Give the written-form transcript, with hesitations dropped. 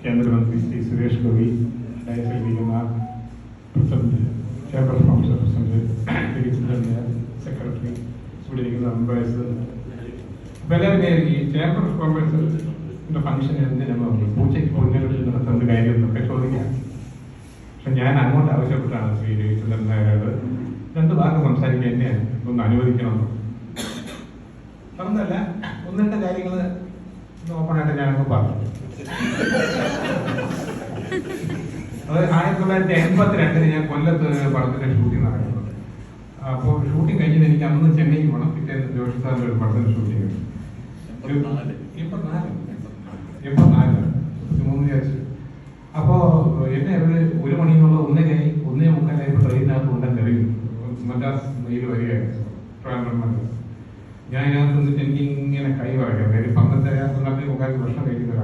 കേന്ദ്രമന്ത്രി ശ്രീ സുരേഷ് ഗോപി, ഡയസിലിരിക്കുന്ന president, chairperson officer president, Ravichandran secretary, ഇവിടെ ഇരിക്കുന്ന മെമ്പേഴ്സ്, അപ്പോൾ എല്ലാവരും ഈ ചേംബർ ഓഫ് കോമേഴ്സിന്റെ ഫംഗ്ഷൻ എന്തിനാണ് പൂച്ചയ്ക്ക് പൊന്നുകളിൽ നടത്തുന്ന കാര്യം എന്നൊക്കെ ചോദിക്കാം. പക്ഷെ ഞാൻ അങ്ങോട്ട് ആവശ്യപ്പെട്ടാണ് ശ്രീ രവിചന്ദ്രൻ നായരോട് 2 വാക്ക് സംസാരിക്കാൻ എന്നെ ഒന്ന് അനുവദിക്കണം. പറഞ്ഞല്ല, 1-2 കാര്യങ്ങൾ ഓപ്പണായിട്ട് ഞാനങ്ങ് പറഞ്ഞു. അത് 1982 ഞാൻ കൊല്ലത്ത് പടത്തിന്റെ ഷൂട്ടിംഗ് നടക്കുന്നത്. അപ്പോൾ ഷൂട്ടിംഗ് കഴിഞ്ഞിട്ട് എനിക്ക് അന്ന് ചെന്നൈക്ക് പോകണം. പിറ്റേന്ന് ജോഷി സാറിന്റെ ഒരു പടത്തിന്റെ ഷൂട്ടിംഗ്. 83 അപ്പോ എന്നെ ഒരു 1 മണിന്നുള്ള 1:45 ട്രെയിനകത്ത് ഉണ്ടെന്ന് അറിയും. മദ്രാസ് മെയിൽ വരികയായിരുന്നു, ട്രിവാൻഡ്രം മദ്രാസ്. ഞാൻ ഇതിനകത്ത് എനിക്ക് ഇങ്ങനെ കൈ പറയാം. 12 ഭക്ഷണം കഴിക്കുന്ന